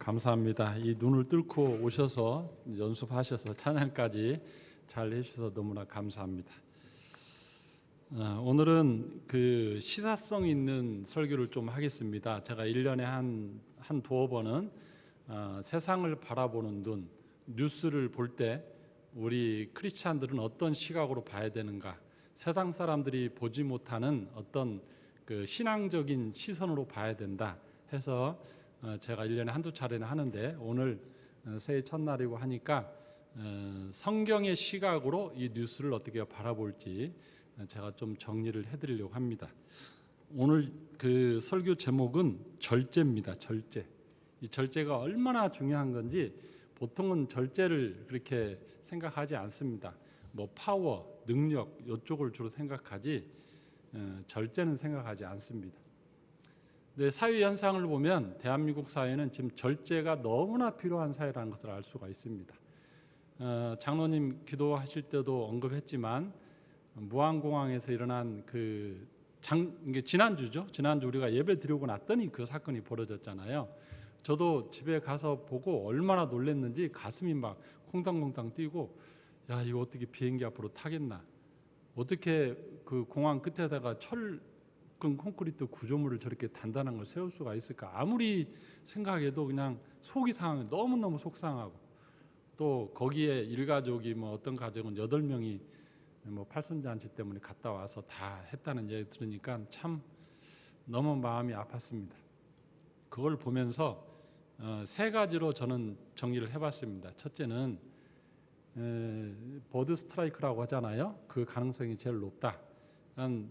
감사합니다. 이 눈을 뚫고 오셔서 연습하셔서 찬양까지 잘 해주셔서 너무나 감사합니다. 오늘은 그 시사성 있는 설교를 좀 하겠습니다. 제가 1년에 한 두어 번은 세상을 바라보는 눈, 뉴스를 볼 때 우리 크리스찬들은 어떤 시각으로 봐야 되는가, 세상 사람들이 보지 못하는 어떤 그 신앙적인 시선으로 봐야 된다 해서 제가 1년에 한두 차례는 하는데, 오늘 새해 첫날이고 하니까 성경의 시각으로 이 뉴스를 어떻게 바라볼지 제가 좀 정리를 해드리려고 합니다. 오늘 그 설교 제목은 절제입니다. 절제. 이 절제가 얼마나 중요한 건지 보통은 절제를 그렇게 생각하지 않습니다. 뭐 파워, 능력 이쪽을 주로 생각하지 절제는 생각하지 않습니다. 근데 사회 현상을 보면 대한민국 사회는 지금 절제가 너무나 필요한 사회라는 것을 알 수가 있습니다. 장로님 기도하실 때도 언급했지만 무안공항에서 일어난 이게 지난주죠. 지난주 우리가 예배 드리고 났더니 그 사건이 벌어졌잖아요. 저도 집에 가서 보고 얼마나 놀랐는지 가슴이 막 콩당콩당 뛰고, 야, 이거 어떻게 비행기 앞으로 타겠나? 어떻게 그 공항 끝에다가 철근 콘크리트 구조물을 저렇게 단단한 걸 세울 수가 있을까? 아무리 생각해도 그냥 속이 상하고 너무너무 속상하고, 또 거기에 일가족이 뭐 어떤 가족은 8명이 뭐 팔순잔치 때문에 갔다 와서 다 했다는 얘기 들으니까 참 너무 마음이 아팠습니다. 그걸 보면서 세 가지로 저는 정리를 해봤습니다. 첫째는 버드 스트라이크라고 하잖아요. 그 가능성이 제일 높다.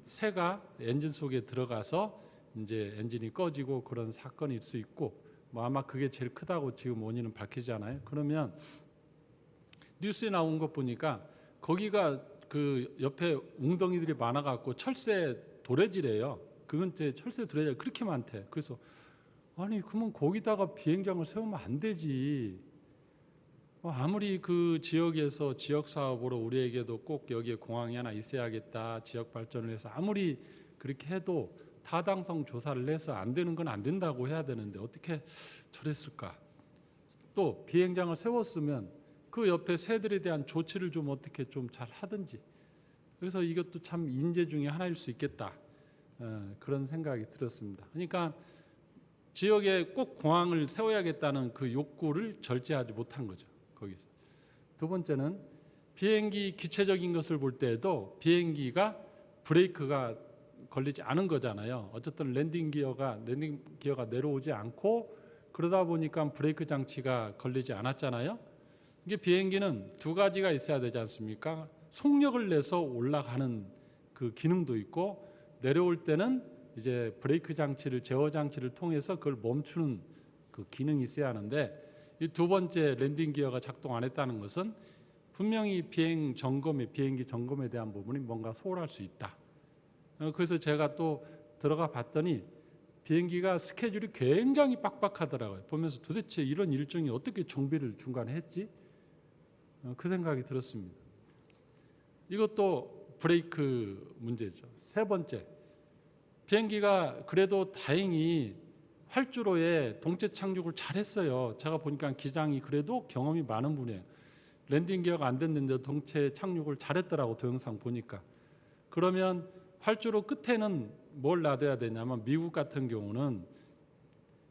새가 엔진 속에 들어가서 이제 엔진이 꺼지고 그런 사건일 수 있고, 뭐 아마 그게 제일 크다고 지금 원인은 밝히잖아요. 그러면 뉴스에 나온 것 보니까 거기가 그 옆에 웅덩이들이 많아갖고 철새 도래지래요. 그 근처에 철새 도래지가 그렇게 많대. 그래서 아니 그러면 거기다가 비행장을 세우면 안 되지. 아무리 그 지역에서 지역 사업으로 우리에게도 꼭 여기에 공항이 하나 있어야겠다, 지역 발전을 해서 아무리 그렇게 해도 타당성 조사를 해서 안 되는 건 안 된다고 해야 되는데 어떻게 저랬을까? 또 비행장을 세웠으면 그 옆에 새들에 대한 조치를 좀 어떻게 좀 잘 하든지. 그래서 이것도 참 인재 중에 하나일 수 있겠다, 그런 생각이 들었습니다. 그러니까 지역에 꼭 공항을 세워야겠다는 그 욕구를 절제하지 못한 거죠. 거기서. 두 번째는 비행기 기체적인 것을 볼 때에도 비행기가 브레이크가 걸리지 않은 거잖아요. 어쨌든 랜딩 기어가 내려오지 않고, 그러다 보니까 브레이크 장치가 걸리지 않았잖아요. 이게 비행기는 두 가지가 있어야 되지 않습니까? 속력을 내서 올라가는 그 기능도 있고, 내려올 때는 이제 브레이크 장치를, 제어 장치를 통해서 그걸 멈추는 그 기능이 있어야 하는데, 이 두 번째 랜딩 기어가 작동 안 했다는 것은 분명히 비행기 점검에 대한 부분이 뭔가 소홀할 수 있다. 그래서 제가 또 들어가 봤더니 비행기가 스케줄이 굉장히 빡빡하더라고요. 보면서 도대체 이런 일정이 어떻게 정비를 중간에 했지? 그 생각이 들었습니다. 이것도 브레이크 문제죠. 세 번째, 비행기가 그래도 다행히 활주로에 동체 착륙을 잘했어요. 제가 보니까 기장이 그래도 경험이 많은 분이에요. 랜딩 기어가 안 됐는데 동체 착륙을 잘했더라고, 동영상 보니까. 그러면 활주로 끝에는 뭘 놔둬야 되냐면, 미국 같은 경우는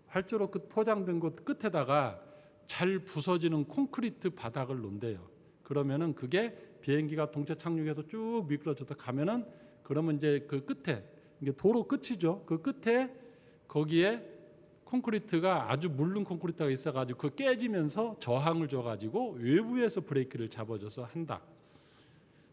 활주로 끝 포장된 곳 끝에다가 잘 부서지는 콘크리트 바닥을 놓는데요. 그러면은 그게 비행기가 동체 착륙해서 쭉 미끄러져서 가면은, 그러면 이제 그 끝에, 이게 도로 끝이죠. 그 끝에 거기에 콘크리트가 아주 물른 콘크리트가 있어가지고 그 깨지면서 저항을 줘가지고 외부에서 브레이크를 잡아줘서 한다.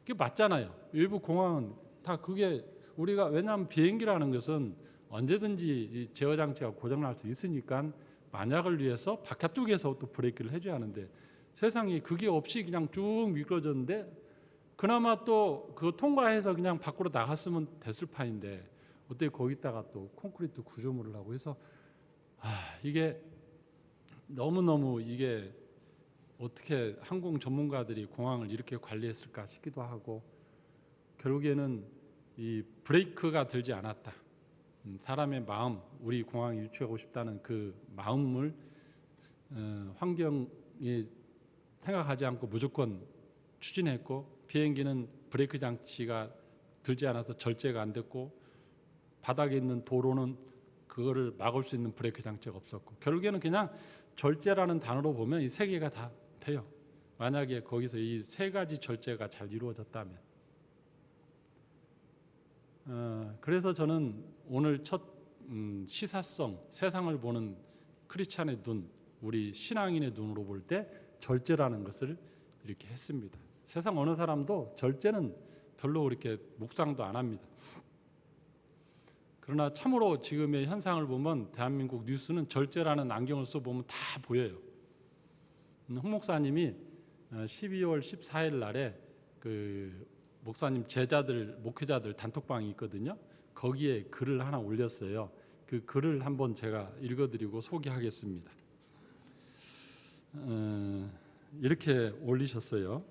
그게 맞잖아요. 일부 공항은 다 그게, 우리가 왜냐하면 비행기라는 것은 언제든지 제어 장치가 고장날 수 있으니까 만약을 위해서 바깥쪽에서 또 브레이크를 해줘야 하는데, 세상에 그게 없이 그냥 쭉 미끄러졌는데, 그나마 또 그거 통과해서 그냥 밖으로 나갔으면 됐을 판인데 어떻게 거기다가 또 콘크리트 구조물을 하고 해서, 이게 너무너무, 이게 어떻게 항공 전문가들이 공항을 이렇게 관리했을까 싶기도 하고, 결국에는 이 브레이크가 들지 않았다. 사람의 마음, 우리 공항에 유치하고 싶다는 그 마음을 환경이 생각하지 않고 무조건 추진했고, 비행기는 브레이크 장치가 들지 않아서 절제가 안 됐고, 바닥에 있는 도로는 그거를 막을 수 있는 브레이크 장치가 없었고, 결국에는 그냥 절제라는 단어로 보면 이 세 개가 다 돼요. 만약에 거기서 이 세 가지 절제가 잘 이루어졌다면. 그래서 저는 오늘 첫 시사성, 세상을 보는 크리스찬의 눈, 우리 신앙인의 눈으로 볼 때 절제라는 것을 이렇게 했습니다. 세상 어느 사람도 절제는 별로 그렇게 묵상도 안 합니다. 그러나 참으로 지금의 현상을 보면 대한민국 뉴스는 절제라는 안경을 써보면 다 보여요. 홍 목사님이 12월 14일 날에 그 목사님 제자들, 목회자들 단톡방이 있거든요. 거기에 글을 하나 올렸어요. 그 글을 한번 제가 읽어드리고 소개하겠습니다. 이렇게 올리셨어요.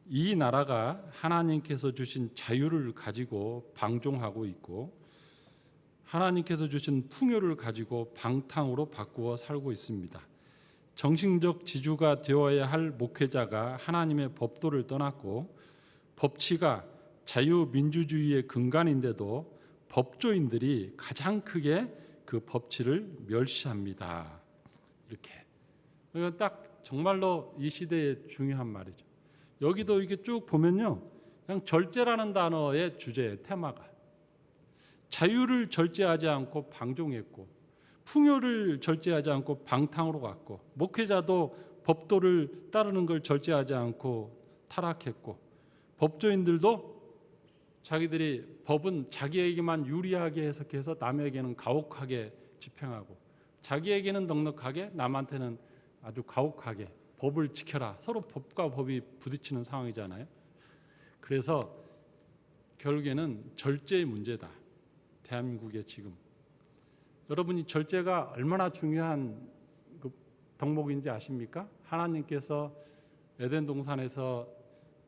이 나라가 하나님께서 주신 자유를 가지고 방종하고 있고, 하나님께서 주신 풍요를 가지고 방탕으로 바꾸어 살고 있습니다. 정신적 지주가 되어야 할 목회자가 하나님의 법도를 떠났고, 법치가 자유민주주의의 근간인데도 법조인들이 가장 크게 그 법치를 멸시합니다. 이렇게. 이건 딱 정말로 이 시대의 중요한 말이죠. 여기도 이게 쭉 보면요, 그냥 절제라는 단어의 주제의 테마가 자유를 절제하지 않고 방종했고, 풍요를 절제하지 않고 방탕으로 갔고, 목회자도 법도를 따르는 걸 절제하지 않고 타락했고, 법조인들도 자기들이 법은 자기에게만 유리하게 해석해서 남에게는 가혹하게 집행하고, 자기에게는 넉넉하게 남한테는 아주 가혹하게 법을 지켜라. 서로 법과 법이 부딪히는 상황이잖아요. 그래서 결국에는 절제의 문제다. 대한민국의 지금. 여러분이 절제가 얼마나 중요한 그 덕목인지 아십니까? 하나님께서 에덴 동산에서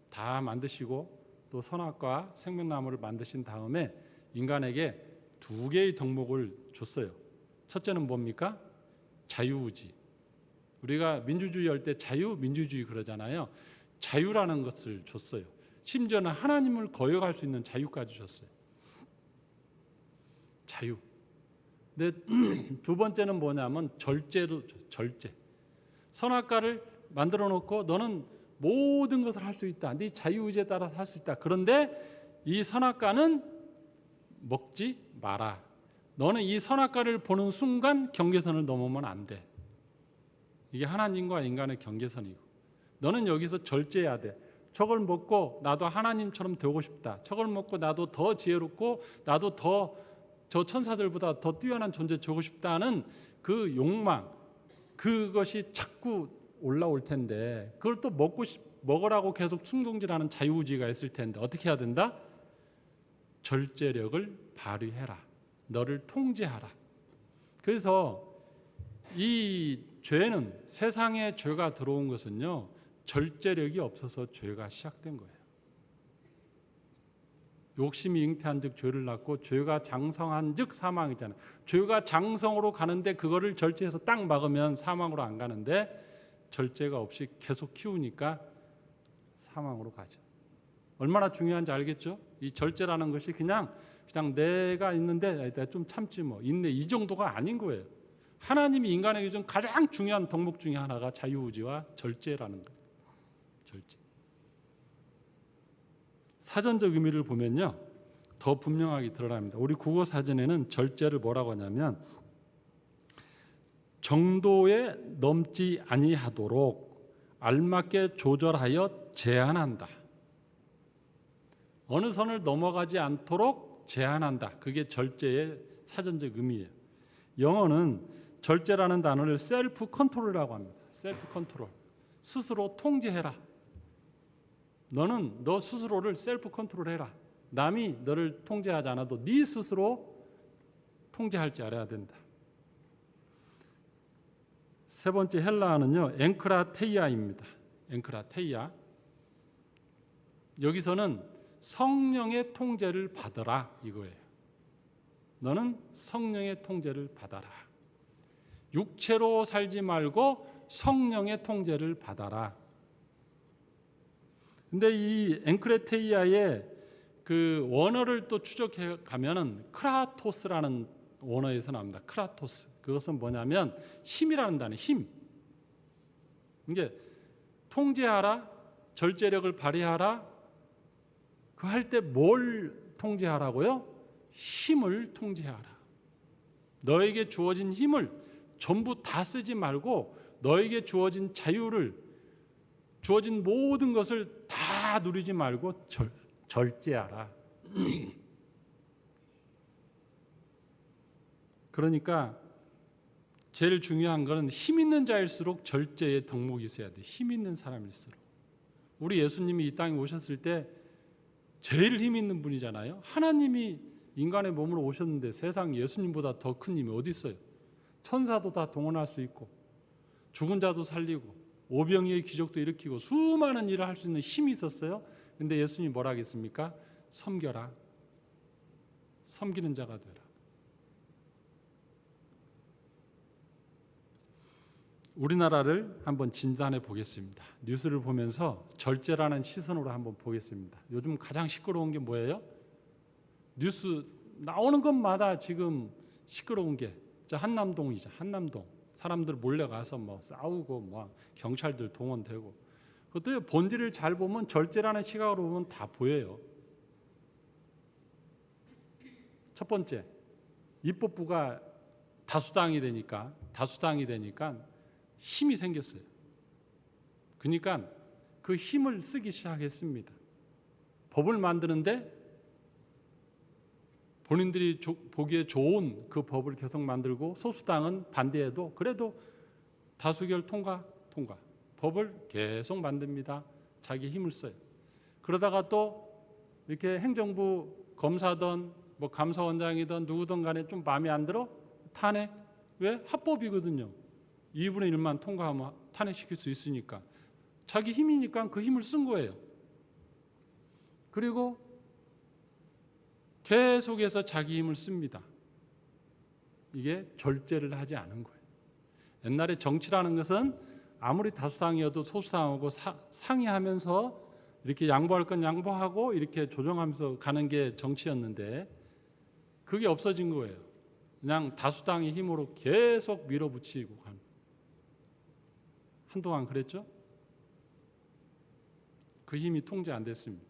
다 만드시고 또 선악과 생명나무를 만드신 다음에 인간에게 두 개의 덕목을 줬어요. 첫째는 뭡니까? 자유의지. 우리가 민주주의 할 때 자유민주주의 그러잖아요. 자유라는 것을 줬어요. 심지어는 하나님을 거역할 수 있는 자유까지 줬어요. 자유. 근데 두 번째는 뭐냐면 절제로, 절제. 선악과를 만들어 놓고 너는 모든 것을 할 수 있다. 네 자유의지에 따라서 할 수 있다. 그런데 이 선악과는 먹지 마라. 너는 이 선악과를 보는 순간 경계선을 넘으면 안 돼. 이게 하나님과 인간의 경계선이고, 너는 여기서 절제해야 돼. 저걸 먹고 나도 하나님처럼 되고 싶다. 저걸 먹고 나도 더 지혜롭고 나도 더 저 천사들보다 더 뛰어난 존재 되고 싶다는 그 욕망, 그것이 자꾸 올라올 텐데, 그걸 또 먹으라고 계속 충동질하는 자유의지가 있을 텐데 어떻게 해야 된다? 절제력을 발휘해라. 너를 통제하라. 그래서 이 죄는, 세상에 죄가 들어온 것은요, 절제력이 없어서 죄가 시작된 거예요. 욕심이 잉태한 즉 죄를 낳고, 죄가 장성한 즉 사망이잖아요. 죄가 장성으로 가는데 그거를 절제해서 딱 막으면 사망으로 안 가는데, 절제가 없이 계속 키우니까 사망으로 가죠. 얼마나 중요한지 알겠죠? 이 절제라는 것이 그냥 내가 있는데 내가 좀 참지 뭐 인내, 이 정도가 아닌 거예요. 하나님이 인간에게 준 가장 중요한 덕목 중에 하나가 자유의지와 절제라는 거예요. 절제. 사전적 의미를 보면요, 더 분명하게 드러납니다. 우리 국어 사전에는 절제를 뭐라고 하냐면 정도에 넘지 아니하도록 알맞게 조절하여 제한한다. 어느 선을 넘어가지 않도록 제한한다. 그게 절제의 사전적 의미예요. 영어는 절제라는 단어를 셀프 컨트롤이라고 합니다. 셀프 컨트롤. 스스로 통제해라. 너는 너 스스로를 셀프 컨트롤해라. 남이 너를 통제하지 않아도 네 스스로 통제할 줄 알아야 된다. 세 번째 헬라어는요, 엥크라테이아입니다. 엥크라테이아. 여기서는 성령의 통제를 받아라 이거예요. 너는 성령의 통제를 받아라. 육체로 살지 말고 성령의 통제를 받아라. 근데 이 엔크레테이아의 그 원어를 또 추적해 가면은 크라토스라는 원어에서 나옵니다. 크라토스. 그것은 뭐냐면 힘이라는 단어, 힘. 이게 통제하라, 절제력을 발휘하라. 그 할 때 뭘 통제하라고요? 힘을 통제하라. 너에게 주어진 힘을 전부 다 쓰지 말고 너에게 주어진 자유를, 주어진 모든 것을 다 누리지 말고 절제하라. 그러니까 제일 중요한 것은 힘 있는 자일수록 절제의 덕목이 있어야 돼. 힘 있는 사람일수록. 우리 예수님이 이 땅에 오셨을 때 제일 힘 있는 분이잖아요. 하나님이 인간의 몸으로 오셨는데 세상 예수님보다 더 큰 힘이 어디 있어요? 천사도 다 동원할 수 있고 죽은 자도 살리고 오병이의 기적도 일으키고 수많은 일을 할 수 있는 힘이 있었어요. 근데 예수님이 뭐라 하겠습니까? 섬겨라. 섬기는 자가 되라. 우리나라를 한번 진단해 보겠습니다. 뉴스를 보면서 절제라는 시선으로 한번 보겠습니다. 요즘 가장 시끄러운 게 뭐예요? 뉴스 나오는 것마다 지금 시끄러운 게 한남동이죠. 한남동 사람들 몰려가서 뭐 싸우고 뭐 경찰들 동원되고, 그것도 본질을 잘 보면 절제라는 시각으로 보면 다 보여요. 첫 번째, 입법부가 다수당이 되니까 힘이 생겼어요. 그러니까 그 힘을 쓰기 시작했습니다. 법을 만드는데 본인들이 보기에 좋은 그 법을 계속 만들고 소수당은 반대해도 그래도 다수결 통과 법을 계속 만듭니다. 자기 힘을 써요. 그러다가 또 이렇게 행정부 검사든 뭐 감사원장이든 누구든 간에 좀 마음에 안 들어 탄핵. 왜? 합법이거든요. 2분의 1만 통과하면 탄핵시킬 수 있으니까 자기 힘이니까 그 힘을 쓴 거예요. 그리고 계속해서 자기 힘을 씁니다. 이게 절제를 하지 않은 거예요. 옛날에 정치라는 것은 아무리 다수당이어도 소수당하고 상의하면서 이렇게 양보할 건 양보하고 이렇게 조정하면서 가는 게 정치였는데 그게 없어진 거예요. 그냥 다수당의 힘으로 계속 밀어붙이고 가는. 한동안 그랬죠? 그 힘이 통제 안 됐습니다.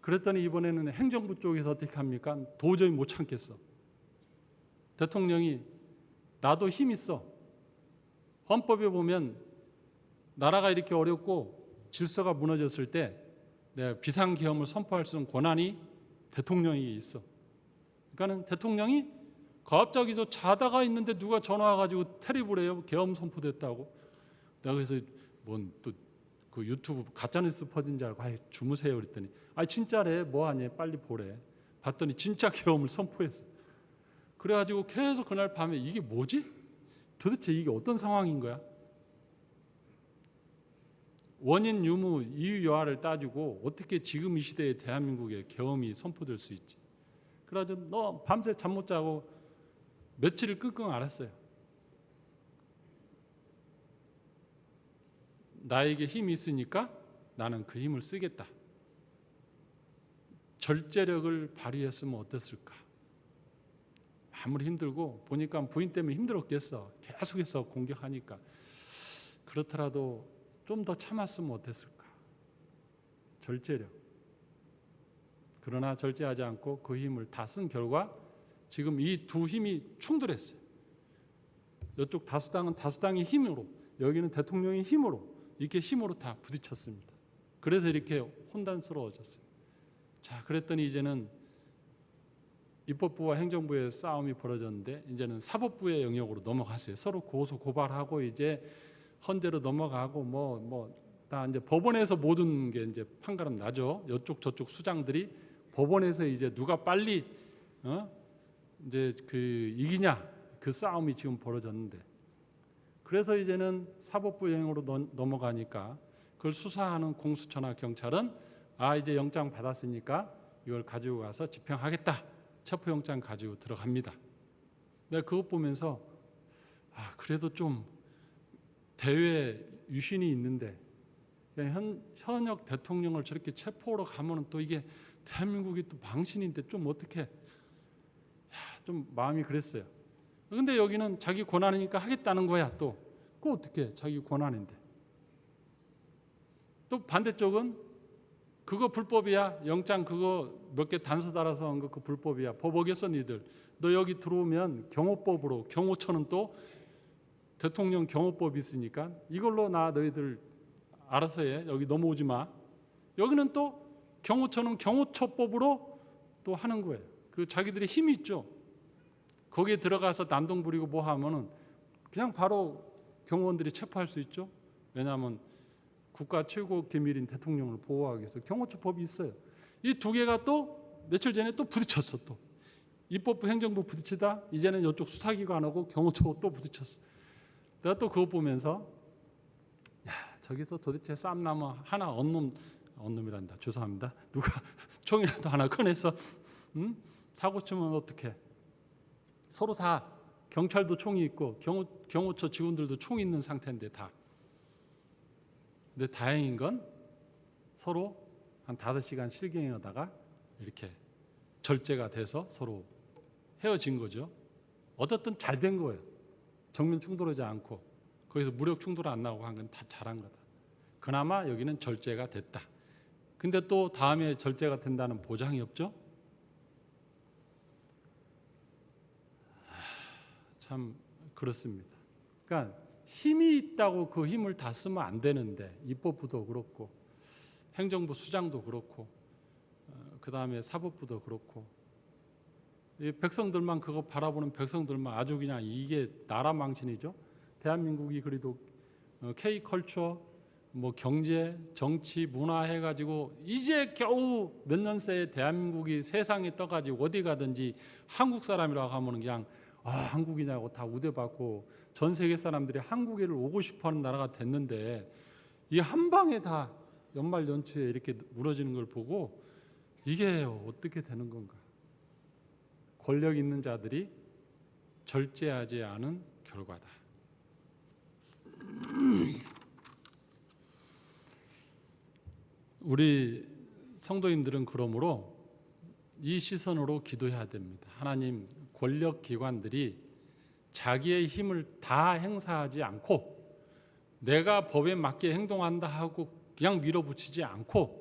그랬더니 이번에는 행정부 쪽에서 어떻게 합니까? 도저히 못 참겠어. 대통령이 나도 힘 있어. 헌법에 보면 나라가 이렇게 어렵고 질서가 무너졌을 때 내가 비상계엄을 선포할 수 있는 권한이 대통령에게 있어. 그러니까는 대통령이 갑자기 저 자다가 있는데 누가 전화 와가지고 테레비를 해요. 계엄 선포됐다고. 내가 그래서 뭔 또 그 유튜브 가짜뉴스 퍼진 줄 알고 주무세요 그랬더니 진짜래. 뭐하냐 빨리 보래. 봤더니 진짜 계엄을 선포했어. 그래가지고 계속 그날 밤에 이게 뭐지? 도대체 이게 어떤 상황인 거야? 원인 유무 이유 여하를 따지고 어떻게 지금 이 시대에 대한민국에 계엄이 선포될 수 있지? 그래가지고 너 밤새 잠 못 자고 며칠을 끙끙 앓았어요. 나에게 힘이 있으니까 나는 그 힘을 쓰겠다. 절제력을 발휘했으면 어땠을까? 아무리 힘들고 보니까 부인 때문에 힘들었겠어. 계속해서 공격하니까. 그렇더라도 좀 더 참았으면 어땠을까? 절제력. 그러나 절제하지 않고 그 힘을 다 쓴 결과 지금 이 두 힘이 충돌했어요. 이쪽 다수당은 다수당의 힘으로, 여기는 대통령의 힘으로, 이렇게 힘으로 다 부딪혔습니다. 그래서 이렇게 혼란스러워졌어요. 자, 그랬더니 이제는 입법부와 행정부의 싸움이 벌어졌는데 이제는 사법부의 영역으로 넘어갔어요. 서로 고소 고발하고 이제 헌재로 넘어가고 다 이제 법원에서 모든 게 이제 판가름 나죠. 이쪽 저쪽 수장들이 법원에서 이제 누가 빨리 이제 그 이기냐 그 싸움이 지금 벌어졌는데, 그래서 이제는 사법부 영역으로 넘어가니까 그걸 수사하는 공수처나 경찰은 이제 영장 받았으니까 이걸 가지고 가서 집행하겠다. 체포영장 가지고 들어갑니다. 내가 그것 보면서 그래도 좀 대외 유신이 있는데 현역 대통령을 저렇게 체포하러 가면은 또 이게 대한민국이 또 망신인데 좀 어떻게 좀 마음이 그랬어요. 근데 여기는 자기 권한이니까 하겠다는 거야. 또 그거 어떻게 자기 권한인데. 또 반대쪽은 그거 불법이야. 영장 그거 몇 개 단서 달아서 한 거 그 불법이야. 법 어겼어 니들. 너 여기 들어오면 경호법으로, 경호처는 또 대통령 경호법이 있으니까 이걸로 나 너희들 알아서 해. 여기 넘어오지 마. 여기는 또 경호처는 경호처법으로 또 하는 거예요. 그 자기들의 힘이 있죠. 거기에 들어가서 난동 부리고 뭐 하면은 그냥 바로 경호원들이 체포할 수 있죠. 왜냐하면 국가 최고 기밀인 대통령을 보호하기 위해서 경호처법이 있어요. 이 두 개가 또 며칠 전에 또 부딪혔어. 또 입법부 행정부 부딪히다 이제는 이쪽 수사기관하고 경호처 또 부딪혔어. 내가 또 그거 보면서 저기서 도대체 쌈나무 하나 언놈이란다. 죄송합니다. 누가 총이라도 하나 꺼내서 사고 치면 어떡해. 서로 다 경찰도 총이 있고 경호처 직원들도 총이 있는 상태인데 다. 근데 다행인 건 서로 한 5시간 실갱하다가 이렇게 절제가 돼서 서로 헤어진 거죠. 어쨌든 잘 된 거예요. 정면 충돌하지 않고 거기서 무력 충돌 안 나오고 한 건 다 잘한 거다. 그나마 여기는 절제가 됐다. 근데 또 다음에 절제가 된다는 보장이 없죠. 참 그렇습니다. 그러니까 힘이 있다고 그 힘을 다 쓰면 안 되는데 입법부도 그렇고 행정부 수장도 그렇고 그 다음에 사법부도 그렇고 백성들만 그거 바라보는 백성들만 아주 그냥 이게 나라 망신이죠. 대한민국이 그래도 K컬처 뭐 경제, 정치, 문화 해가지고 이제 겨우 몇 년 새에 대한민국이 세상에 떠가지고 어디 가든지 한국 사람이라고 하면 그냥 한국이냐고 다 우대받고 전 세계 사람들이 한국에를 오고 싶어하는 나라가 됐는데 이 한 방에 다 연말 연초에 이렇게 무너지는 걸 보고 이게 어떻게 되는 건가? 권력 있는 자들이 절제하지 않은 결과다. 우리 성도님들은 그러므로 이 시선으로 기도해야 됩니다. 하나님, 권력기관들이 자기의 힘을 다 행사하지 않고 내가 법에 맞게 행동한다 하고 그냥 밀어붙이지 않고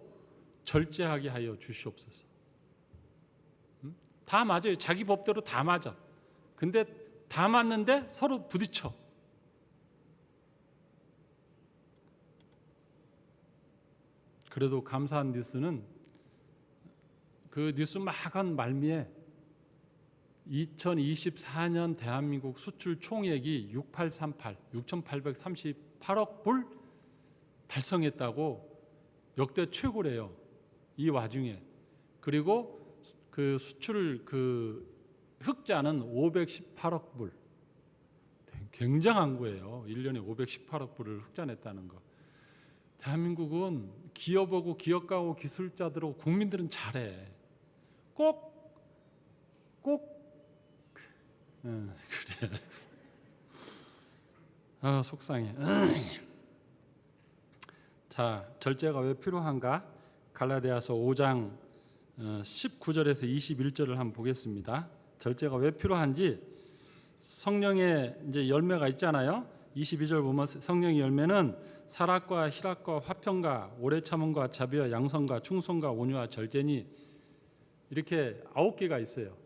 절제하게 하여 주시옵소서. 다 맞아요. 자기 법대로 다 맞아. 근데 다 맞는데 서로 부딪혀. 그래도 감사한 뉴스는 그 뉴스 막 한 말미에 2024년 대한민국 수출 총액이 6,838억 불 달성했다고 역대 최고래요. 이 와중에. 그리고 그 수출 그 흑자는 518억 불. 굉장한 거예요. 1년에 518억 불을 흑자냈다는 거. 대한민국은 기업하고 기업가하고 기술자들하고 국민들은 잘해. 꼭 그래. 속상해. 자, 절제가 왜 필요한가? 갈라디아서 5장 19절에서 21절을 한번 보겠습니다. 절제가 왜 필요한지 성령의 이제 열매가 있잖아요. 22절 보면 성령의 열매는 사랑과 희락과 화평과 오래 참음과 자비와 양선과 충성과 온유와 절제니 이렇게 9개가 있어요.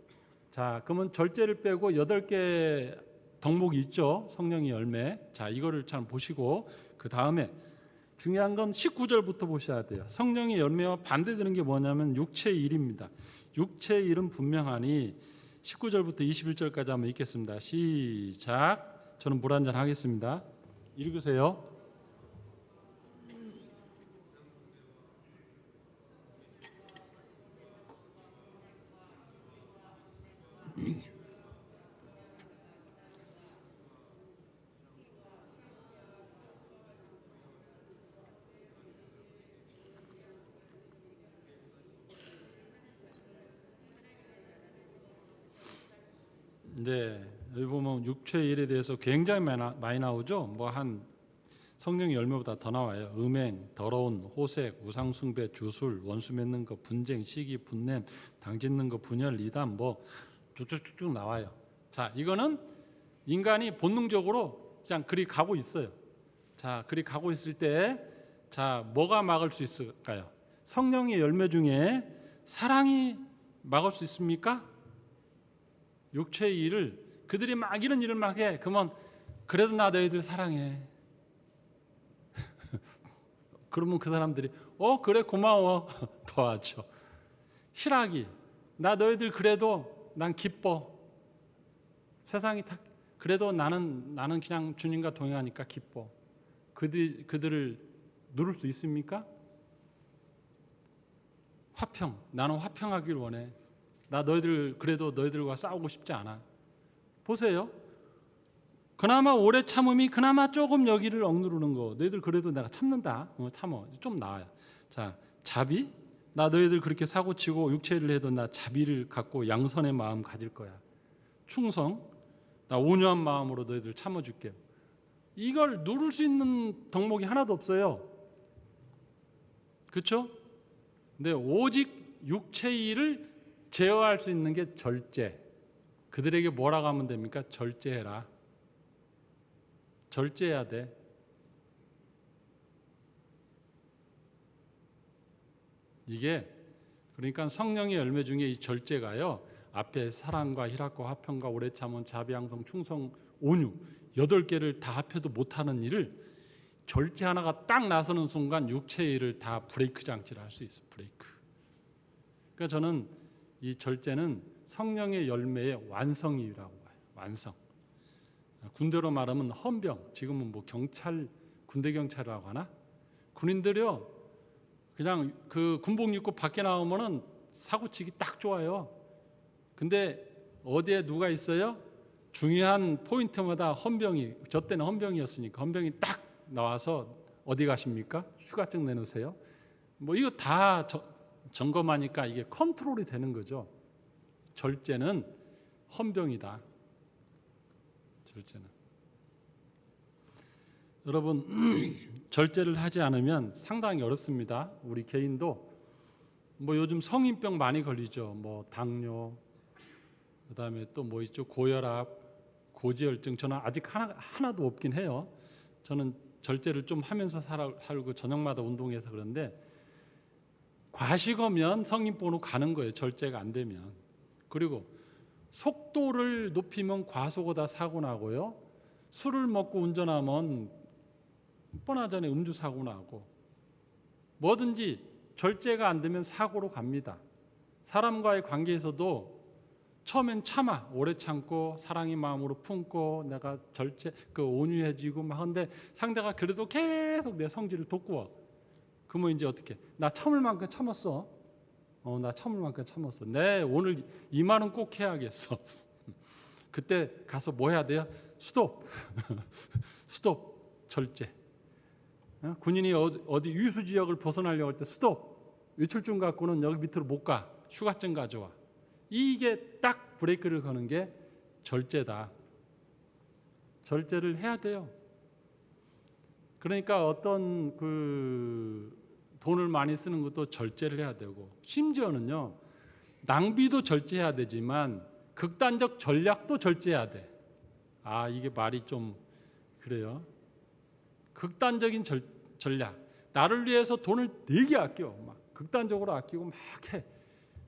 자, 그러면 절제를 빼고 8개 덕목이 있죠. 성령의 열매. 자, 이거를 참 보시고 그 다음에 중요한 건 19절부터 보셔야 돼요. 성령의 열매와 반대되는 게 뭐냐면 육체의 일입니다. 육체의 일은 분명하니 19절부터 21절까지 한번 읽겠습니다. 시작. 저는 물 한잔 하겠습니다. 읽으세요. 네, 여기 보면 육체의 일에 대해서 굉장히 많이 나오죠. 뭐 한 성령의 열매보다 더 나와요. 음행, 더러운, 호색, 우상숭배, 주술, 원수 맺는 것, 분쟁, 시기, 분냄, 당짓는 것, 분열, 이단, 뭐 쭉쭉쭉쭉 나와요. 자, 이거는 인간이 본능적으로 그냥 그리 가고 있어요. 자, 그리 가고 있을 때, 자, 뭐가 막을 수 있을까요? 성령의 열매 중에 사랑이 막을 수 있습니까? 육체의 일을 그들이 막 이런 일을 막 해. 그러면 그래도 나 너희들 사랑해. 그러면 그 사람들이 그래 고마워 도와줘. 희락이 나 너희들 그래도 난 기뻐. 세상이 다 그래도 나는 그냥 주님과 동행하니까 기뻐. 그들을 누를 수 있습니까? 화평. 나는 화평하길 원해. 나 너희들 그래도 너희들과 싸우고 싶지 않아. 보세요. 그나마 오래 참음이 그나마 조금 여기를 억누르는 거. 너희들 그래도 내가 참는다. 참어. 좀 나아요. 자, 자비. 나 너희들 그렇게 사고치고 육체를 해도 나 자비를 갖고 양선의 마음 가질 거야. 충성. 나 온유한 마음으로 너희들 참아줄게. 이걸 누를 수 있는 덕목이 하나도 없어요. 그렇죠? 근데 오직 육체의 일을 제어할 수 있는 게 절제. 그들에게 뭐라고 하면 됩니까? 절제해라. 절제해야 돼. 이게 그러니까 성령의 열매 중에 이 절제가요. 앞에 사랑과 희락과 화평과 오래 참음 자비 양성 충성 온유 8개를 다 합해도 못하는 일을 절제 하나가 딱 나서는 순간 육체의 일을 다 브레이크 장치를 할 수 있어. 브레이크. 그러니까 저는 이 절제는 성령의 열매의 완성이라고 봐요. 완성. 군대로 말하면 헌병. 지금은 뭐 경찰, 군대 경찰이라고 하나? 군인들이요. 그냥 그 군복 입고 밖에 나오면은 사고치기 딱 좋아요. 근데 어디에 누가 있어요? 중요한 포인트마다 헌병이, 저 때는 헌병이었으니까 헌병이 딱 나와서 어디 가십니까? 휴가증 내놓으세요. 뭐 이거 다 점검하니까 이게 컨트롤이 되는 거죠. 절제는 헌병이다. 절제는. 여러분 절제를 하지 않으면 상당히 어렵습니다. 우리 개인도 뭐 요즘 성인병 많이 걸리죠. 뭐 당뇨, 그다음에 또 뭐 있죠? 고혈압, 고지혈증. 저는 아직 하나도 없긴 해요. 저는 절제를 좀 하면서 살고 저녁마다 운동해서 그런데 과식하면 성인병으로 가는 거예요. 절제가 안 되면. 그리고 속도를 높이면 과속하다 사고 나고요. 술을 먹고 운전하면 뻔하잖아요. 음주 사고 나고. 뭐든지 절제가 안 되면 사고로 갑니다. 사람과의 관계에서도 처음엔 참아 오래 참고 사랑의 마음으로 품고 내가 절제 온유해지고 막 하는데 상대가 그래도 계속 내 성질을 돋구어. 그러면 이제 어떻게? 나 참을 만큼 참았어. 나 참을 만큼 참았어. 네, 오늘 이 말은 꼭 해야겠어. 그때 가서 뭐 해야 돼요? 스톱. 스톱. 절제. 군인이 어디 유수 지역을 벗어나려고 할 때 스톱. 외출증 갖고는 여기 밑으로 못 가. 휴가증 가져와. 이게 딱 브레이크를 거는 게 절제다. 절제를 해야 돼요. 그러니까 어떤 돈을 많이 쓰는 것도 절제를 해야 되고 심지어는요. 낭비도 절제해야 되지만 극단적 전략도 절제해야 돼. 이게 말이 좀 그래요. 극단적인 전략. 나를 위해서 돈을 되게 아껴. 막 극단적으로 아끼고 막 해.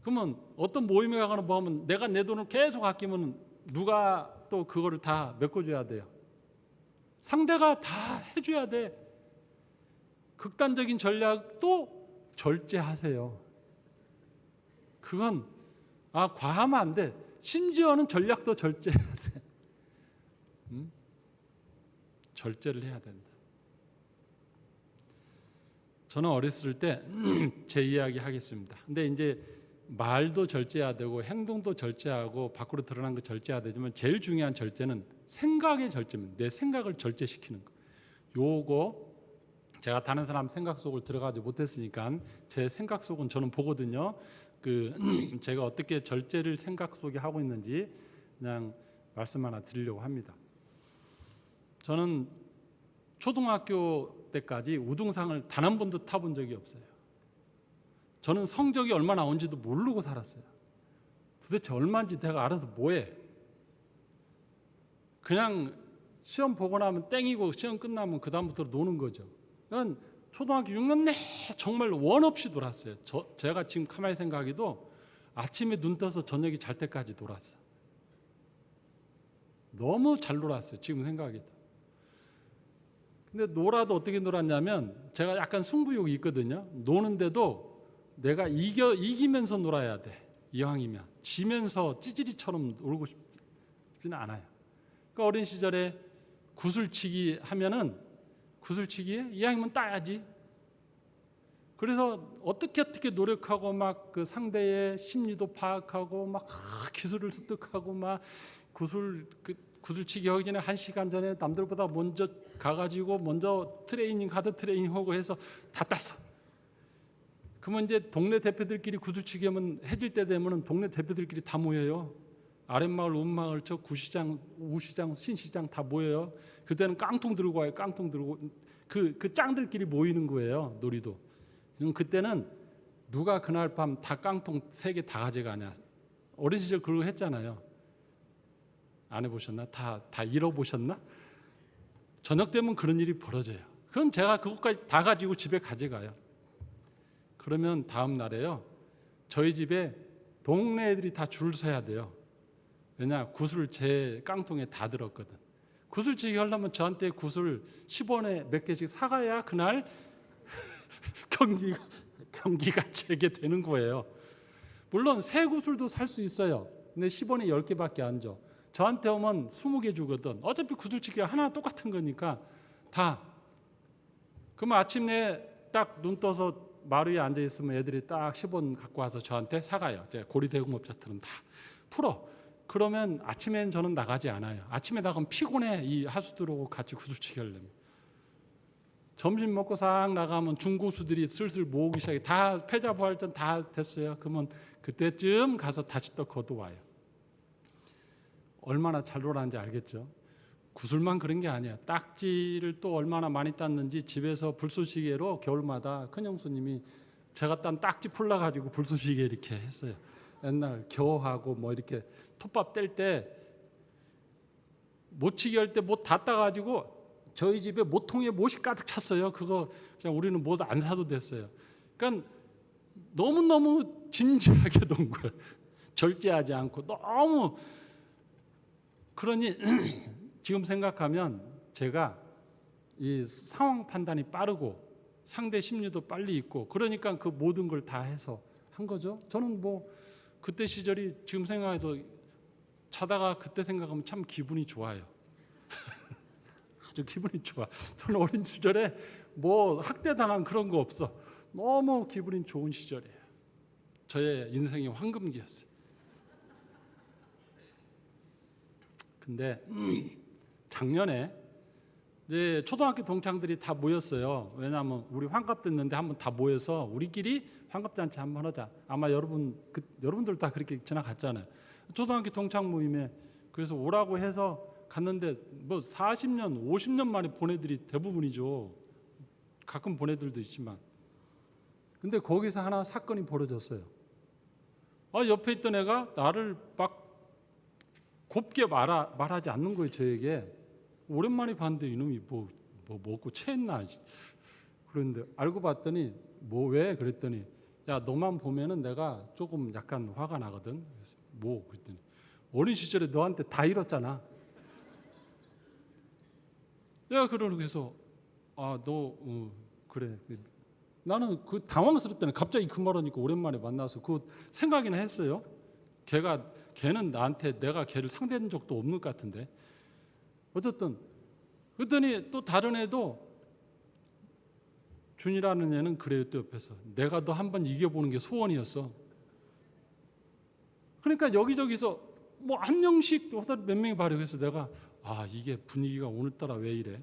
그러면 어떤 모임에 가거나 뭐 하면 내가 내 돈을 계속 아끼면 누가 또 그거를 다 메꿔줘야 돼요? 상대가 다 해줘야 돼. 극단적인 전략도 절제하세요. 그건 과하면 안 돼. 심지어는 전략도 절제해야 돼. 절제를 해야 된다. 저는 어렸을 때 제 이야기 하겠습니다. 근데 이제 말도 절제해야 되고 행동도 절제하고 밖으로 드러난 거 절제해야 되지만 제일 중요한 절제는 생각의 절제입니다. 내 생각을 절제시키는 거. 요거 제가 다른 사람 생각 속을 들어가지 못했으니까 제 생각 속은 저는 보거든요. 제가 어떻게 절제를 생각 속에 하고 있는지 그냥 말씀 하나 드리려고 합니다. 저는 초등학교 때까지 우등상을 단 한 번도 타본 적이 없어요. 저는 성적이 얼마 나온지도 모르고 살았어요. 도대체 얼마인지 내가 알아서 뭐해. 그냥 시험 보고 나면 땡이고 시험 끝나면 그 다음부터 노는 거죠. 그러니까 초등학교 6년 내 정말 원 없이 놀았어요. 제가 지금 가만히 생각해도 아침에 눈 떠서 저녁에 잘 때까지 놀았어요. 너무 잘 놀았어요. 지금 생각해도. 근데 놀아도 어떻게 놀았냐면 제가 약간 승부욕이 있거든요. 노는데도 내가 이기면서 놀아야 돼. 이왕이면 지면서 찌질이처럼 놀고 싶지는 않아요. 그러니까 어린 시절에 구슬치기 하면은 구슬치기에 이왕이면 따야지. 그래서 어떻게 노력하고 막 그 상대의 심리도 파악하고 막 기술을 습득하고 막 구슬치기 하기 전에 1시간 전에 남들보다 먼저 가가지고 먼저 하드 트레이닝하고 해서 다 땄어. 그러면 이제 동네 대표들끼리 구슬치기 하면 해질 때 되면은 동네 대표들끼리 다 모여요. 아랫마을, 운마을, 저 구시장, 우시장, 신시장 다 모여요. 그때는 깡통 들고 와요. 깡통 들고 그 짱들끼리 모이는 거예요. 놀이도. 그럼 그때는 누가 그날 밤 다 깡통 3개 다 가져가냐. 어린 시절 그러고 했잖아요. 안 해보셨나? 다 잃어보셨나? 저녁 되면 그런 일이 벌어져요. 그럼 제가 그것까지 다 가지고 집에 가져가요. 그러면 다음 날에요. 저희 집에 동네 애들이 다 줄 서야 돼요. 왜냐? 구슬 제 깡통에 다 들었거든. 구슬치기 하려면 저한테 구슬 10원에 몇 개씩 사가야 그날 경기가 재개되는 거예요. 물론 새 구슬도 살 수 있어요. 근데 10원에 10개밖에 안 줘. 저한테 오면 20개 주거든. 어차피 구슬치기가 하나 똑같은 거니까 다. 그러면 아침에 딱 눈 떠서 마루 위에 앉아 있으면 애들이 딱 10원 갖고 와서 저한테 사가요. 제가 고리대공업자처럼 다 풀어. 그러면 아침엔 저는 나가지 않아요. 아침에 나가면 피곤해. 이 하수들하고 같이 구슬치기 하려면. 점심 먹고 싹 나가면 중고수들이 슬슬 모으기 시작해. 다 패자부활전 다 됐어요. 그러면 그때쯤 가서 다시 또 걷어와요. 얼마나 잘 놀았는지 알겠죠? 구슬만 그런 게 아니야. 딱지를 또 얼마나 많이 땄는지 집에서 불쏘시개로 겨울마다 큰형수님이 제가 딴 딱지 풀러가지고 불쏘시개 이렇게 했어요. 옛날 겨하고 뭐 이렇게 톱밥 뗄 때 못치기 할 때 못 다 따가지고 저희 집에 모통에 못이 가득 찼어요. 그거 그냥 우리는 못 안 사도 됐어요. 그러니까 너무너무 진지하게 논 거예요. 절제하지 않고 너무. 그러니 지금 생각하면 제가 이 상황 판단이 빠르고 상대 심리도 빨리 있고 그러니까 그 모든 걸 다 해서 한 거죠. 저는 뭐 그때 시절이 지금 생각해도 자다가 그때 생각하면 참 기분이 좋아요. 아주 기분이 좋아. 저는 어린 시절에 뭐 학대당한 그런 거 없어. 너무 기분이 좋은 시절이에요. 저의 인생의 황금기였어요. 근데 작년에 이제 초등학교 동창들이 다 모였어요. 왜냐하면 우리 환갑 됐는데 한번 다 모여서 우리끼리 환갑잔치 한번 하자. 아마 여러분들 다 그렇게 지나갔잖아요. 초등학교 동창 모임에 그래서 오라고 해서 갔는데 뭐 40년, 50년 만에 본 애들이 대부분이죠. 가끔 본 애들도 있지만. 근데 거기서 하나 사건이 벌어졌어요. 옆에 있던 애가 나를 막 곱게 말하지 않는 거예요. 저에게. 오랜만에 봤는데 이놈이 뭐 먹고 체했나. 그런데 알고 봤더니 뭐 왜? 그랬더니 야 너만 보면은 내가 조금 약간 화가 나거든. 그래서 뭐 그랬더니 어린 시절에 너한테 다 잃었잖아. 야 그래서 너 그래. 나는 그 당황스럽다네. 갑자기 그 말하니까 오랜만에 만나서 그 생각이나 했어요. 걔는 나한테 내가 걔를 상대한 적도 없는 것 같은데. 어쨌든 그랬더니 또 다른 애도 준이라는 애는 그래요. 또 옆에서 내가 너 한번 이겨보는 게 소원이었어. 그러니까 여기저기서 뭐 한 명씩 몇 명이 발휘해서 내가 이게 분위기가 오늘따라 왜 이래.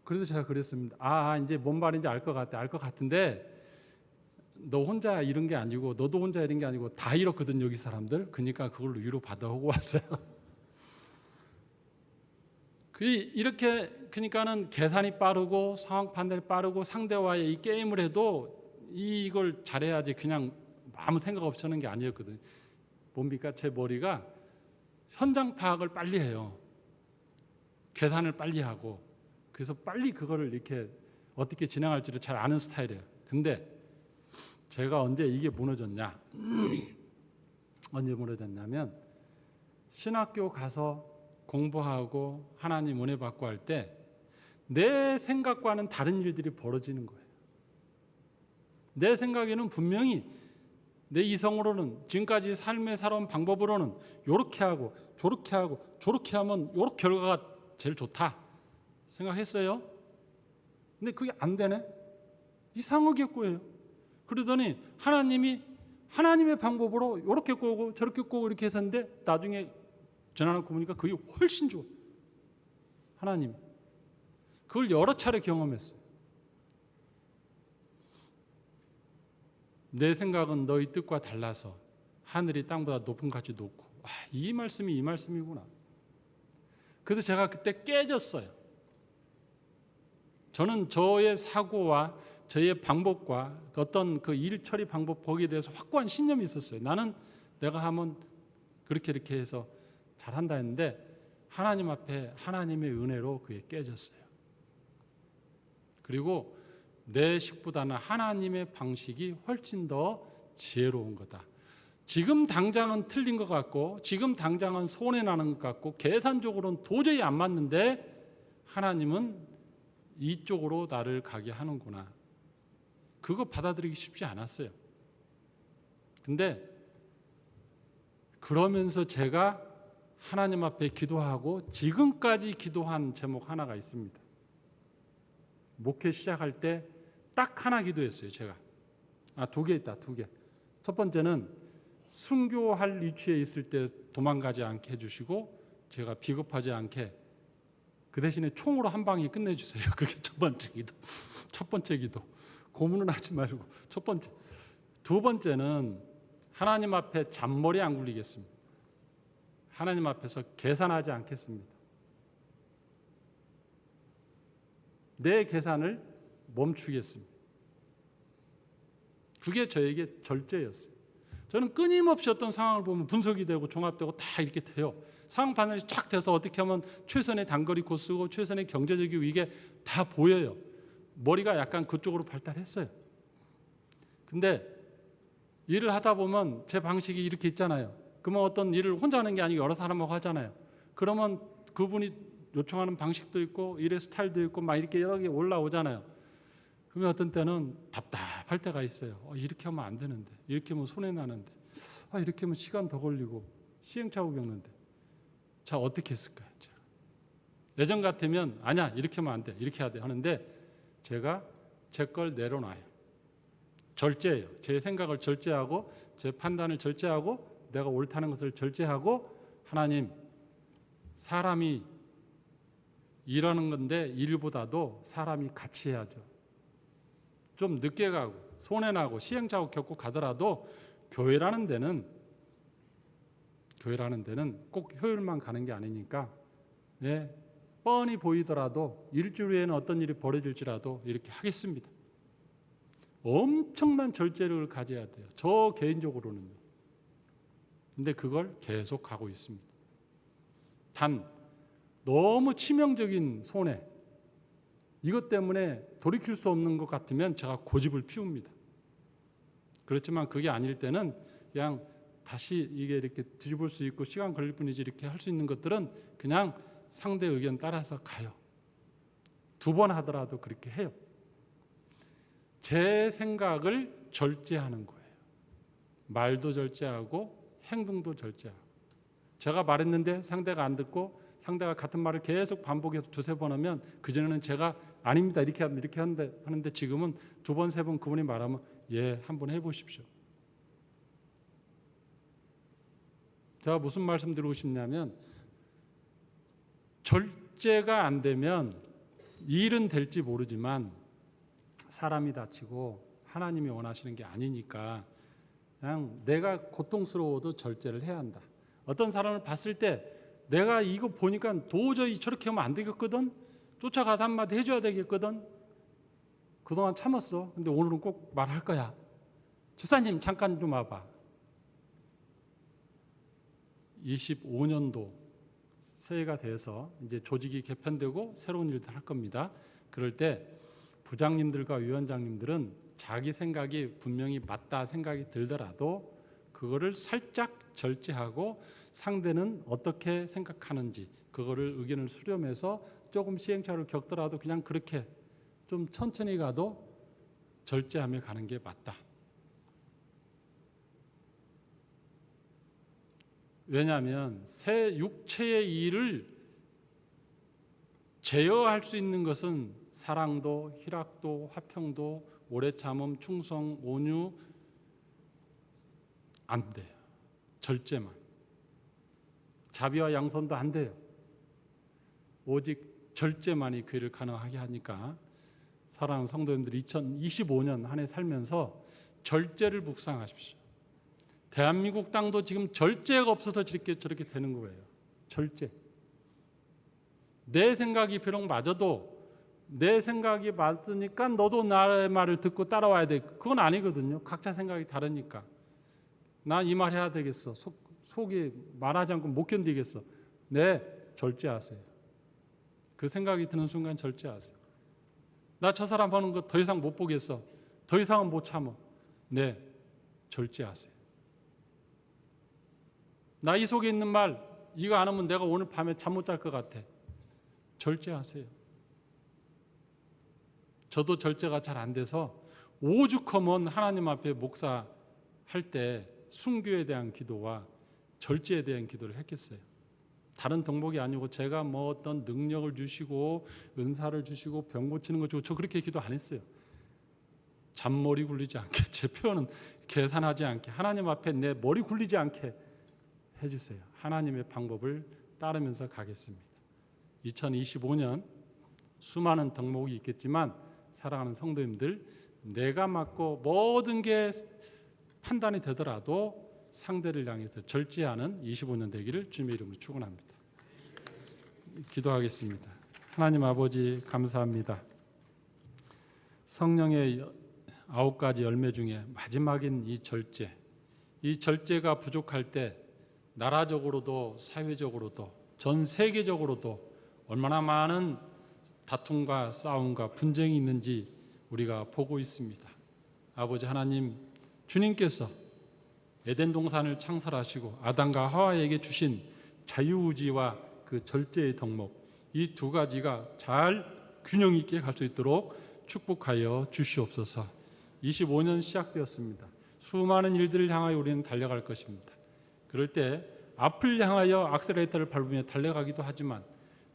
그래서 제가 그랬습니다. 이제 뭔 말인지 알 것 같은데 너 혼자 이런 게 아니고 너도 혼자 이런 게 아니고 다 이렇거든 여기 사람들. 그러니까 그걸로 위로 받아오고 왔어요. 이렇게 그러니까는 계산이 빠르고 상황 판단이 빠르고 상대와의 이 게임을 해도 이걸 잘해야지 그냥 아무 생각 없이 하는 게 아니었거든요. 뭡니까? 제 머리가 현장 파악을 빨리 해요. 계산을 빨리 하고 그래서 빨리 그거를 이렇게 어떻게 진행할지를 잘 아는 스타일이에요. 근데 제가 언제 이게 무너졌냐? 언제 무너졌냐면 신학교 가서 공부하고 하나님 은혜 받고 할 때 내 생각과는 다른 일들이 벌어지는 거예요. 내 생각에는 분명히 내 이성으로는 지금까지 삶에 살아온 방법으로는 요렇게 하고 저렇게 하고 저렇게 하면 요렇게 결과가 제일 좋다 생각했어요. 근데 그게 안 되네. 이상하겠고요. 그러더니 하나님이 하나님의 방법으로 요렇게 꼬고 저렇게 꼬고 이렇게 했었는데 나중에 전화놓고 보니까 그게 훨씬 좋아. 하나님 그걸 여러 차례 경험했어요. 내 생각은 너희 뜻과 달라서 하늘이 땅보다 높은 가치 높고 이 말씀이 이 말씀이구나. 그래서 제가 그때 깨졌어요. 저는 저의 사고와 저의 방법과 어떤 그 일 처리 방법 거기에 대해서 확고한 신념이 있었어요. 나는 내가 하면 그렇게 이렇게 해서 잘한다 했는데 하나님 앞에 하나님의 은혜로 그게 깨졌어요. 그리고 내 식보다는 하나님의 방식이 훨씬 더 지혜로운 거다. 지금 당장은 틀린 것 같고 지금 당장은 손해나는 것 같고 계산적으로는 도저히 안 맞는데 하나님은 이쪽으로 나를 가게 하는구나. 그거 받아들이기 쉽지 않았어요. 근데 그러면서 제가 하나님 앞에 기도하고 지금까지 기도한 제목 하나가 있습니다. 목회 시작할 때 딱 하나 기도했어요. 제가 두 개 있다. 두 개. 첫 번째는 순교할 위치에 있을 때 도망가지 않게 해주시고 제가 비겁하지 않게 그 대신에 총으로 한 방에 끝내주세요. 그게 첫 번째 기도. 첫 번째 기도. 고문은 하지 말고 첫 번째. 두 번째는 하나님 앞에 잔머리 안 굴리겠습니다. 하나님 앞에서 계산하지 않겠습니다. 내 계산을 멈추겠습니다. 그게 저에게 절제였어요. 저는 끊임없이 어떤 상황을 보면 분석이 되고 종합되고 다 이렇게 돼요. 상황 판단이 쫙 돼서 어떻게 하면 최선의 단거리 코스고 최선의 경제적이고 이게 다 보여요. 머리가 약간 그쪽으로 발달했어요. 근데 일을 하다 보면 제 방식이 이렇게 있잖아요. 그러면 어떤 일을 혼자 하는 게 아니고 여러 사람하고 하잖아요. 그러면 그분이 요청하는 방식도 있고 일의 스타일도 있고 막 이렇게 여러 개 올라오잖아요. 그러면 어떤 때는 답답할 때가 있어요. 이렇게 하면 안 되는데, 이렇게 하면 손해 나는데, 이렇게 하면 시간 더 걸리고 시행착오 겪는데, 자 어떻게 했을까요? 예전 같으면 아니야 이렇게 하면 안 돼, 이렇게 해야 돼 하는데 제가 제 걸 내려놔요. 절제예요. 제 생각을 절제하고 제 판단을 절제하고 내가 옳다는 것을 절제하고 하나님 사람이 일하는 건데 일보다도 사람이 같이 해야죠. 좀 늦게 가고 손해나고 시행착오 겪고 가더라도 교회라는 데는 꼭 효율만 가는 게 아니니까 뻔히 보이더라도 일주일 후에는 어떤 일이 벌어질지라도 이렇게 하겠습니다. 엄청난 절제를 가져야 돼요. 저 개인적으로는요. 근데 그걸 계속 하고 있습니다. 단 너무 치명적인 손해 이것 때문에 돌이킬 수 없는 것 같으면 제가 고집을 피웁니다. 그렇지만 그게 아닐 때는 그냥 다시 이게 이렇게 뒤집을 수 있고 시간 걸릴 뿐이지 이렇게 할 수 있는 것들은 그냥 상대 의견 따라서 가요. 2번 하더라도 그렇게 해요. 제 생각을 절제하는 거예요. 말도 절제하고 행동도 절제하고. 제가 말했는데 상대가 안 듣고 상대가 같은 말을 계속 반복해서 2-3번 하면 그전에는 제가 아닙니다 이렇게 하는데 지금은 2번 3번 그분이 말하면 한번 해보십시오. 제가 무슨 말씀 드리고 싶냐면 절제가 안 되면 일은 될지 모르지만 사람이 다치고 하나님이 원하시는 게 아니니까 그냥 내가 고통스러워도 절제를 해야 한다. 어떤 사람을 봤을 때 내가 이거 보니까 도저히 저렇게 하면 안 되겠거든. 쫓아가서 한마디 해줘야 되겠거든. 그동안 참았어. 근데 오늘은 꼭 말할 거야. 집사님 잠깐 좀 와봐. 25년도 새해가 돼서 이제 조직이 개편되고 새로운 일들 할 겁니다. 그럴 때 부장님들과 위원장님들은 자기 생각이 분명히 맞다 생각이 들더라도 그거를 살짝 절제하고 상대는 어떻게 생각하는지 그거를 의견을 수렴해서 조금 시행착오를 겪더라도 그냥 그렇게 좀 천천히 가도 절제하며 가는 게 맞다. 왜냐하면 새 육체의 일을 제어할 수 있는 것은 사랑도, 희락도, 화평도, 오래 참음, 충성, 온유 안 돼요. 절제만. 자비와 양선도 안 돼요. 오직 절제만이 그 일을 가능하게 하니까 사랑하는 성도님들 2025년 한 해 살면서 절제를 묵상하십시오. 대한민국 땅도 지금 절제가 없어서 저렇게 되는 거예요. 절제. 내 생각이 비록 맞아도 내 생각이 맞으니까 너도 나의 말을 듣고 따라와야 돼. 그건 아니거든요. 각자 생각이 다르니까. 난 이 말 해야 되겠어. 속이 말하지 않고 못 견디겠어. 네, 절제하세요. 그 생각이 드는 순간 절제하세요. 나 저 사람 하는 거 더 이상 못 보겠어. 더 이상은 못 참어. 네, 절제하세요. 나 이 속에 있는 말 이거 안 하면 내가 오늘 밤에 잠 못 잘 것 같아. 절제하세요. 저도 절제가 잘 안 돼서 오죽하면 하나님 앞에 목사 할 때 순교에 대한 기도와 절제에 대한 기도를 했겠어요. 다른 덕목이 아니고 제가 뭐 어떤 능력을 주시고 은사를 주시고 병 고치는 거 주고 저 그렇게 기도 안 했어요. 잔머리 굴리지 않게 제 표현은 계산하지 않게 하나님 앞에 내 머리 굴리지 않게 해주세요. 하나님의 방법을 따르면서 가겠습니다. 2025년 수많은 덕목이 있겠지만 사랑하는 성도님들 내가 맞고 모든 게 판단이 되더라도 상대를 향해서 절제하는 25년 되기를 주님의 이름으로 축원합니다. 기도하겠습니다. 하나님 아버지 감사합니다. 성령의 9가지 열매 중에 마지막인 이 절제가 부족할 때 나라적으로도 사회적으로도 전 세계적으로도 얼마나 많은 다툼과 싸움과 분쟁이 있는지 우리가 보고 있습니다. 아버지 하나님, 주님께서 에덴 동산을 창설하시고 아담과 하와에게 주신 자유의지와 그 절제의 덕목, 이 두 가지가 잘 균형 있게 갈 수 있도록 축복하여 주시옵소서. 25년 시작되었습니다. 수많은 일들을 향하여 우리는 달려갈 것입니다. 그럴 때 앞을 향하여 악셀레이터를 밟으며 달려가기도 하지만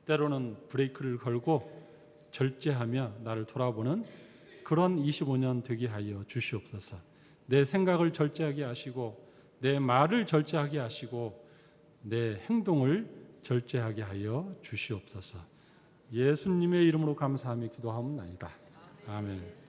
때로는 브레이크를 걸고 절제하며 나를 돌아보는 그런 25년 되게 하여 주시옵소서. 내 생각을 절제하게 하시고 내 말을 절제하게 하시고 내 행동을 절제하게 하여 주시옵소서. 예수님의 이름으로 감사하며 기도하옵나이다. 아멘.